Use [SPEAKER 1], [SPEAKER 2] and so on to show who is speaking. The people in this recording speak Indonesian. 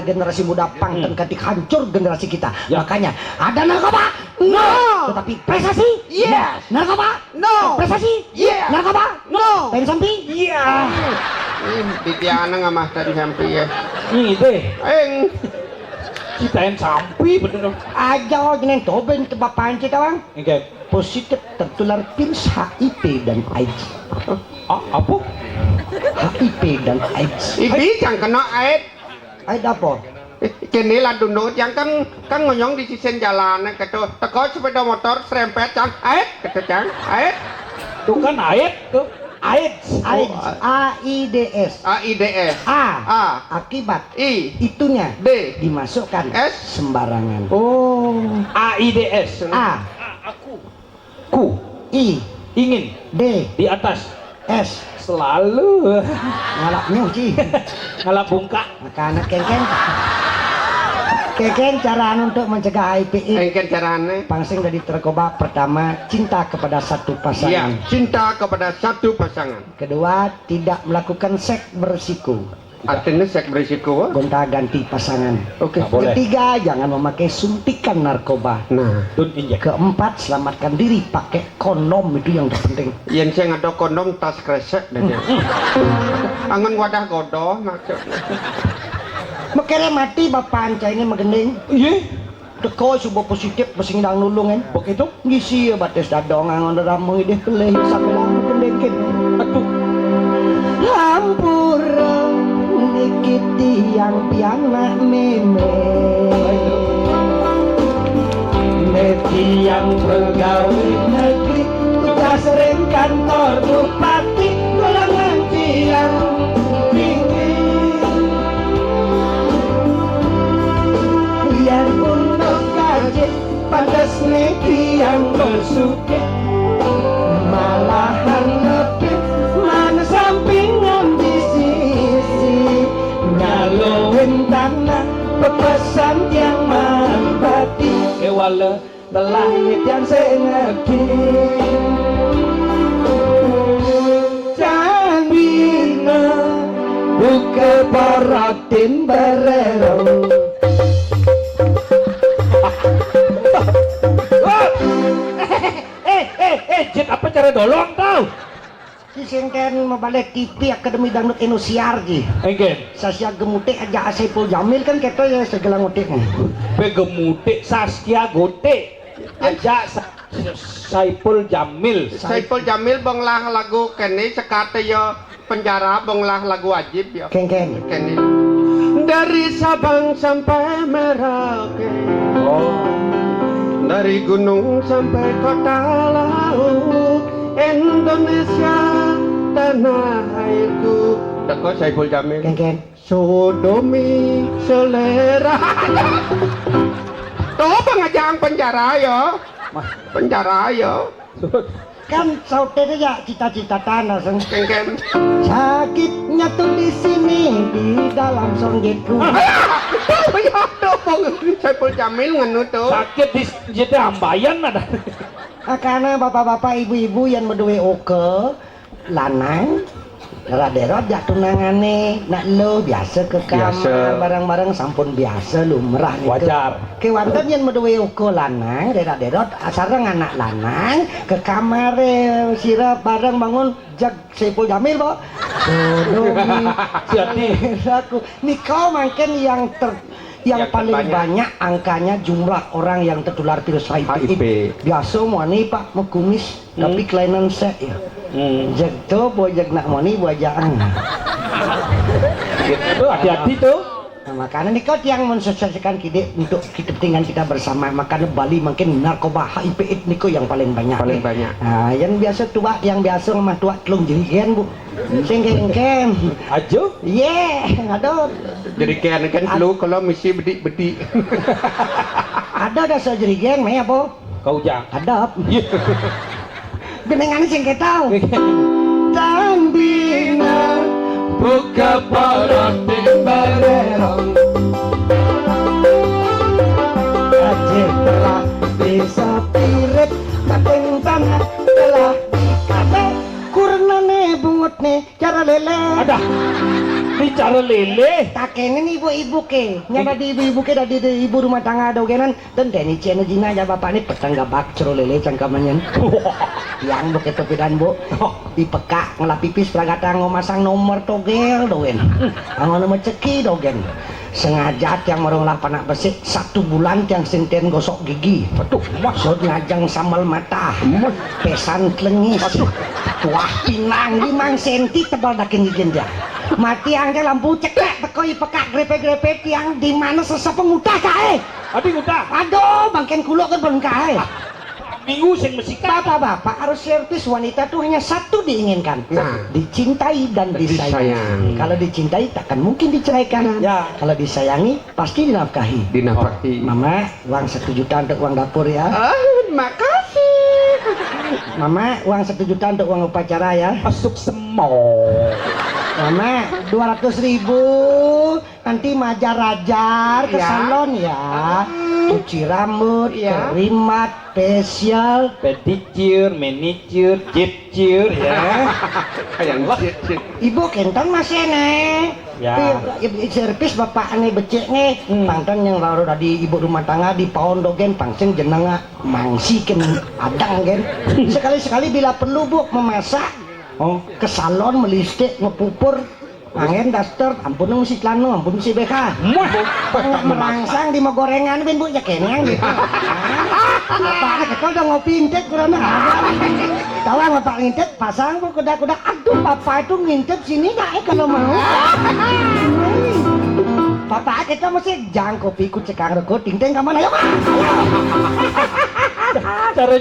[SPEAKER 1] generasi muda pang dan ketik hancur generasi kita. Makanya ada narkoba, no. Tetapi prestasi, yes. Narkoba, no. Prestasi, yes. Narkoba, no. Pen sampi, iya.
[SPEAKER 2] Titiana nggak mah tadi sampai ya.
[SPEAKER 3] Ini deh.
[SPEAKER 2] Kita yang sampai bener.
[SPEAKER 1] Aja gini toben ke bapak kita bang.
[SPEAKER 3] Oke.
[SPEAKER 1] Positif tertular virus HIV dan AIDS.
[SPEAKER 3] Apa?
[SPEAKER 1] HIV dan AIDS.
[SPEAKER 2] Ibi yang kena AIDS.
[SPEAKER 1] AIDS apa?
[SPEAKER 2] Kini lah dulu yang kan ngonyong di sisi jalan gitu. Teko sepeda motor serempet cang AIDS gitu cang AIDS.
[SPEAKER 3] Itu kan AIDS tuh. AIDS.
[SPEAKER 1] AIDS. AIDS.
[SPEAKER 2] AIDS.
[SPEAKER 1] A. Akibat.
[SPEAKER 2] I.
[SPEAKER 1] Itunya.
[SPEAKER 2] D.
[SPEAKER 1] Dimasukkan.
[SPEAKER 2] S.
[SPEAKER 1] Sembarangan.
[SPEAKER 3] Oh. AIDS.
[SPEAKER 1] A.
[SPEAKER 3] Aku. Ku.
[SPEAKER 1] I.
[SPEAKER 3] Ingin.
[SPEAKER 1] D.
[SPEAKER 3] Di atas.
[SPEAKER 1] S.
[SPEAKER 3] Selalu.
[SPEAKER 1] Ngalap nyuci.
[SPEAKER 3] Ngalap bungka.
[SPEAKER 1] Maka anak kengkeng. Kengkeng cara untuk mencegah HIV.
[SPEAKER 2] Engken carane.
[SPEAKER 1] Pangsing dari narkoba pertama cinta kepada satu
[SPEAKER 2] Iya,
[SPEAKER 1] pasangan.
[SPEAKER 2] cinta kepada satu pasangan.
[SPEAKER 1] Kedua tidak melakukan seks berisiko.
[SPEAKER 2] Artinya seks berisiko.
[SPEAKER 1] Gonta-ganti pasangan.
[SPEAKER 2] Oke.
[SPEAKER 3] Boleh.
[SPEAKER 1] Ketiga jangan memakai suntikan narkoba.
[SPEAKER 2] Nah,
[SPEAKER 3] Tun injek.
[SPEAKER 1] Keempat selamatkan diri pakai kondom, itu yang terpenting.
[SPEAKER 2] yang saya ada kondom tas kresek dan ya. Angan wadah godoh maksudnya.
[SPEAKER 1] Makanya mati bapak anca ini megending.
[SPEAKER 3] Iya.
[SPEAKER 1] Teko subuh positif masing dang nulung kan.
[SPEAKER 3] Begitu.
[SPEAKER 1] Ngisi ya batas dadong angon ramu ide kelih sampai lama kendekin.
[SPEAKER 3] Aduh.
[SPEAKER 1] Hampura dikit yang pianak meme. Neti yang pegawai negeri tugas sering kantor bupati golongan tiang tinggi. Biar untuk gaji pantas neti yang bersuki malahan lebih mana sampingan di sisi nyaloin tanah pepesan yang mantati kewala telah yang sengerti jangan buka paratin berero.
[SPEAKER 3] Jet apa cara dolong tau?
[SPEAKER 1] Sisengken mabalik TV Akademi Dangdut Indosiar ji.
[SPEAKER 3] Enggen.
[SPEAKER 1] Sasya gemutik aja Saipul Jamil kan kita ya segala ngutik.
[SPEAKER 3] Begemutik Saskia Gote. Aja Saipul Jamil.
[SPEAKER 2] Saipul Jamil bonglah lagu kene sekate yo penjara bonglah lagu wajib ya.
[SPEAKER 1] Kengken.
[SPEAKER 2] Kene. Dari Sabang sampai Merauke.
[SPEAKER 3] Oh.
[SPEAKER 2] Dari gunung sampai kota laut Indonesia tanah airku. Teko Saipul Jamil.
[SPEAKER 1] Kengken.
[SPEAKER 2] Sodomi selera. Tuh pengajang penjara yo. Penjara yo.
[SPEAKER 1] Kan saudara ya cita-cita tanah seng.
[SPEAKER 2] Kengken.
[SPEAKER 1] Sakitnya tuh di sini di dalam songgitku.
[SPEAKER 2] Ya dong. Saipul Jamil ngenu tuh.
[SPEAKER 3] Sakit di jete ambayan ada.
[SPEAKER 1] Karena bapak-bapak ibu-ibu yang berdua oke lanang derot jak tunangane nak lo biasa ke kamar bareng-bareng sampun biasa lumrah gitu.
[SPEAKER 3] Wajar.
[SPEAKER 1] Kewanten yang berdua oke lanang derot sareng anak lanang ke kamar sirap bareng bangun jag Saipul Jamil po. Jadi aku nikau makin yang paling
[SPEAKER 2] terbanyak.
[SPEAKER 1] banyak angkanya jumlah orang yang tertular virus HIV. Biasa moni pak mekumis tapi kelainan set ya. Jag to bojag nak moni bojaan.
[SPEAKER 3] Gitu hati-hati tuh.
[SPEAKER 1] Nah, makanya nih kau yang mensosialisasikan kide untuk kepentingan kita bersama. Makanya Bali mungkin narkoba HIV AIDS niko yang paling banyak.
[SPEAKER 2] Paling banyak.
[SPEAKER 1] Nah, yang biasa tua, yang biasa mah tua telung jerigen bu. Sengken.
[SPEAKER 3] Ajo.
[SPEAKER 1] Aduh.
[SPEAKER 2] Jadi kayak kan lu kalau misi bedik-bedik.
[SPEAKER 1] Ada dasar jerigen, mah ya bu.
[SPEAKER 3] Kau jang.
[SPEAKER 1] Ada. Genengan sing ketau. Dan bina buka paratin bareng. Aja telah bisa pirit kateng tanah telah dikate. Kurnane bungut nih cara lele.
[SPEAKER 3] Ada. Ini cara lele.
[SPEAKER 1] Kakeknya nih ibu-ibu ke, nyada di ibu-ibu ke, dari ibu rumah tangga ada genan, dan deni cina jina ya bapak ini petangga bak cero lele cangkamannya. Yang bu ketepidan bu, di peka ngelap pipis pragata ngomasang nomor togel dogen, angon nomor ceki dogen. Sengaja yang merong lapanak besit 1 bulan yang sinten gosok gigi.
[SPEAKER 2] Aduh,
[SPEAKER 1] Maksud ngajang sambal mata, pesan klengis, wah pinang 5 senti tebal dakin gigin dia. Mati angke lampu ceklek tekoi pekak grepe-grepe tiang di mana sesep pengutah kae.
[SPEAKER 3] Adi nguta.
[SPEAKER 1] Aduh, bangken kulo kan belum kae.
[SPEAKER 3] Minggu sing mesikan.
[SPEAKER 1] Bapak-bapak harus servis wanita tuh hanya satu diinginkan.
[SPEAKER 2] Nah.
[SPEAKER 1] Dicintai dan disayangi.
[SPEAKER 2] Disayang.
[SPEAKER 1] Kalau dicintai takkan mungkin diceraikan.
[SPEAKER 3] Ya.
[SPEAKER 1] Kalau disayangi pasti dinafkahi.
[SPEAKER 2] dinafkahi.
[SPEAKER 1] Mama, uang 1 juta untuk uang dapur ya.
[SPEAKER 2] Makasih.
[SPEAKER 1] Mama, uang 1 juta untuk uang upacara ya.
[SPEAKER 3] Masuk semua.
[SPEAKER 1] Mama, 200.000 nanti majar-rajar ke
[SPEAKER 2] Ya.
[SPEAKER 1] salon ya. Cuci rambut,
[SPEAKER 2] Ya.
[SPEAKER 1] kerimat, facial.
[SPEAKER 3] Pedicure, manicure, jipcure ya.
[SPEAKER 2] Kayak shit.
[SPEAKER 1] Ibu kentang masih nih.
[SPEAKER 3] Ya.
[SPEAKER 1] Servis bapak ane becek nih. Pangtan yang lalu dari ibu rumah tangga di paon dogen pangseng jenenga mangsi ken adang gen. Sekali-sekali bila perlu bu memasak.
[SPEAKER 3] Oh,
[SPEAKER 1] Ke salon melistik ngepupur angin daster ampun dong si celana ampun si BK merangsang di mau gorengan bin bu ya kene gitu apa kau udah ngopi intip kurang ada tahu apa intip pasang bu kuda-kuda aduh papa itu ngintip sini nggak kalau mau papa kita mesti jangan kopi ku cekang rego ting ting kemana yuk
[SPEAKER 3] caranya